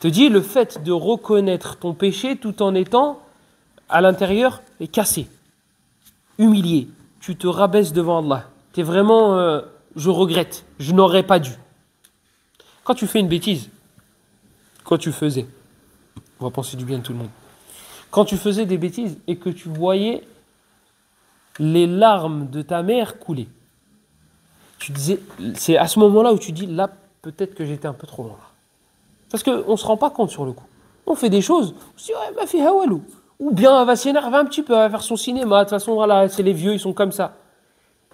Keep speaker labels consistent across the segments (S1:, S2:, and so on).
S1: te dit le fait de reconnaître ton péché tout en étant à l'intérieur et cassé, humilié. Tu te rabaisses devant Allah. Tu es vraiment, je regrette, je n'aurais pas dû. Quand tu fais une bêtise, quand tu faisais, on va penser du bien de tout le monde, quand tu faisais des bêtises et que tu voyais les larmes de ta mère couler, tu disais, c'est à ce moment-là où tu dis, là, peut-être que j'étais un peu trop loin. Parce qu'on ne se rend pas compte sur le coup. On fait des choses, on se dit, ouais, ma fille hawalou. Ou bien elle va s'énerver un petit peu, elle va faire son cinéma, de toute façon, voilà, c'est les vieux, ils sont comme ça.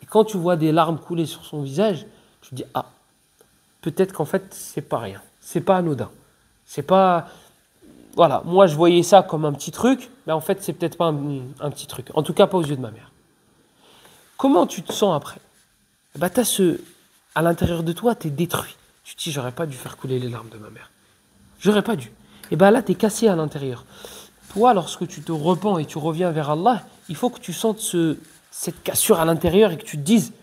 S1: Et quand tu vois des larmes couler sur son visage, tu te dis, ah, peut-être qu'en fait, c'est pas rien. C'est pas anodin. C'est pas... Voilà, moi je voyais ça comme un petit truc, mais en fait, c'est peut-être pas un petit truc. En tout cas, pas aux yeux de ma mère. Comment tu te sens après? Bah, à l'intérieur de toi, tu es détruit. Tu te dis, j'aurais pas dû faire couler les larmes de ma mère. J'aurais pas dû. Et bien là, tu es cassé à l'intérieur. Toi, lorsque tu te repens et tu reviens vers Allah, il faut que tu sentes cette cassure à l'intérieur et que tu te dises,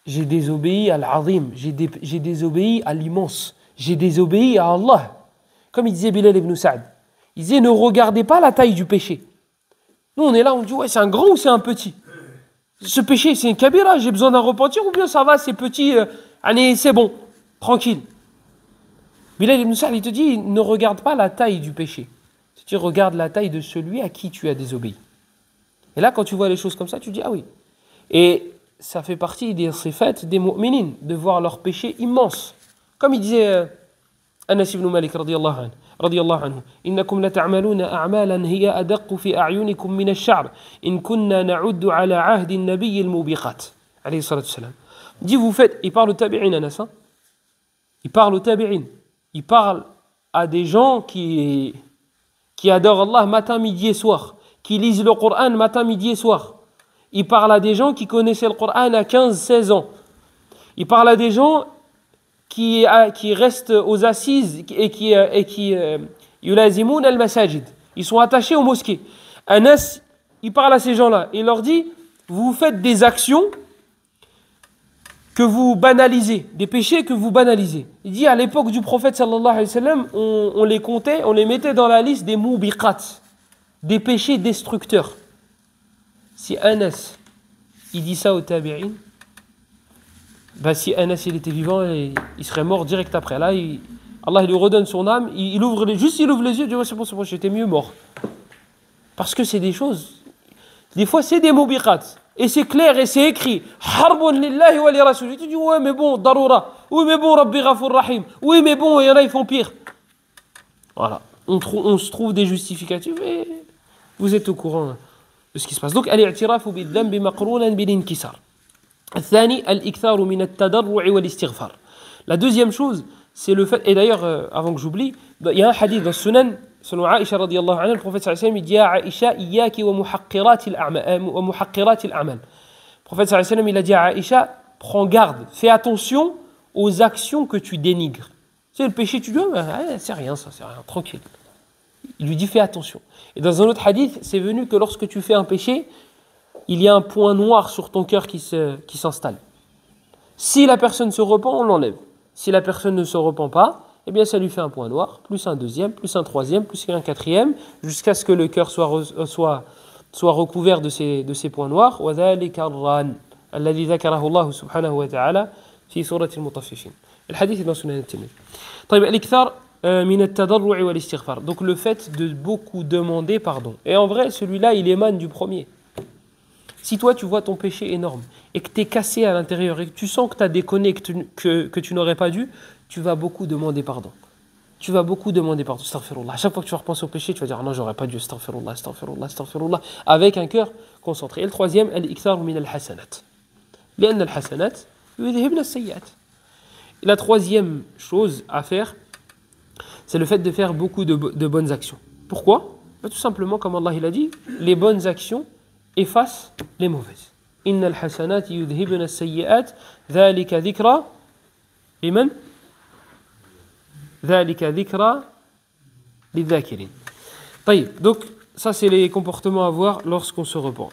S1: j'ai désobéi à l'azim, j'ai désobéi à l'immense, j'ai désobéi à Allah. Comme il disait Bilal ibn Sa'd, il disait, ne regardez pas la taille du péché. Nous, on est là, on dit, ouais, c'est un grand ou c'est un petit? Ce péché, c'est une kabira, j'ai besoin d'un repentir, ou bien ça va, c'est petit, allez, c'est bon, tranquille. Bilal ibn Sa'd, il te dit, ne regarde pas la taille du péché. Tu regardes la taille de celui à qui tu as désobéi. Et là, quand tu vois les choses comme ça, tu dis, ah oui. Et ça fait partie des sifat des mu'minin, de voir leur péché immense. Comme il disait Anas ibn Malik, radiyallahu anhu, innakum la ta'maluna a'malan hiya adaqqu fi a'yunikum min ash-sha'r in kunna na'uddu ala 'ahdi an-nabiy al-mubiqat. Alayhi salatu wassalam. Il dit, vous faites, il parle au tabi'in, Anas, hein? Il parle au tabi'in. Il parle à des gens qui adorent Allah matin, midi et soir, qui lisent le Coran matin, midi et soir. Il parle à des gens qui connaissaient le Coran à 15-16 ans. Il parle à des gens qui restent aux assises et qui yulazimoun al-masajid. Ils sont attachés aux mosquées. Anas, il parle à ces gens-là. Il leur dit, vous faites des actions que vous banalisez, des péchés que vous banalisez. Il dit, à l'époque du prophète sallallahu alayhi wa sallam, on les comptait, on les mettait dans la liste des mubiqat, des péchés destructeurs. Si Anas, il dit ça au tabi'in, bah si Anas il était vivant, il serait mort direct après. Là, Allah il lui redonne son âme, il ouvre les yeux, il dit, ouais, c'est bon, j'étais mieux mort. Parce que c'est des choses, des fois c'est des mubiqat. Et c'est clair et c'est écrit. Harbun lillahi wa li rasul. Tu dis, ouais, mais bon, darura. Oui, mais bon, Rabbi Ghafour Rahim. Oui, mais bon, il y en a, ils font pire. Voilà. On se trouve des justificatifs et vous êtes au courant de ce qui se passe. Donc, al-i'tirafu bid-dhanbi maqrounan bil-inkisar. الثاني الإكثار من التضرع والاستغفار. La deuxième chose, c'est le fait, et d'ailleurs, avant que j'oublie, il y a un hadith dans Sunan, selon Aïcha radiyallahu anha, le prophète sallallahu alayhi wa sallam, il dit à Aïcha, iyaki wa muhaqqirati al-a'mal. Le prophète sallallahu alayhi wa sallam, il a dit à Aïcha, prends garde, fais attention aux actions que tu dénigres. C'est le péché, tu dis, c'est rien ça, c'est rien, tranquille. Il lui dit, fais attention. Et dans un autre hadith, c'est venu que lorsque tu fais un péché, il y a un point noir sur ton cœur qui s'installe. Si la personne se repent, on l'enlève. Si la personne ne se repent pas, eh bien ça lui fait un point noir, plus un deuxième, plus un troisième, plus un quatrième, jusqu'à ce que le cœur soit recouvert de ces points noirs. وَذَلِكَ الرَّانِ الَّذِي ذَكَرَهُ اللَّهُ سُبْحَانَهُ وَتَعَالَى فِي سُورَةِ الْمُطَفِّفِينَ. Le hadith est dans Sunan al-Tirmidhi. طيب الإكثار من التضرع والاستغفار. Donc le fait de beaucoup demander pardon. Et en vrai, celui-là, il émane du premier. Si toi, tu vois ton péché énorme et que tu es cassé à l'intérieur et que tu sens que tu as déconné, que tu n'aurais pas dû, tu vas beaucoup demander pardon. Tu vas beaucoup demander pardon. Astaghfirullah. À chaque fois que tu vas repenser au péché, tu vas dire ah non, j'aurais pas dû. Astaghfirullah, astaghfirullah, astaghfirullah. Avec un cœur concentré. Et le troisième, al-ikthar min al-hasanat. لأن الحسنات يذهبن السيئات. Et la troisième chose à faire, c'est le fait de faire beaucoup de bonnes actions. Pourquoi? Tout simplement, comme Allah il a dit, les bonnes actions efface les mauvaises. إن الحسنات يذهبن السيئات ذلك ذكرى لمن؟ ذلك ذكرى للذاكرين. طيب, donc ça c'est les comportements à voir lorsqu'on se repent.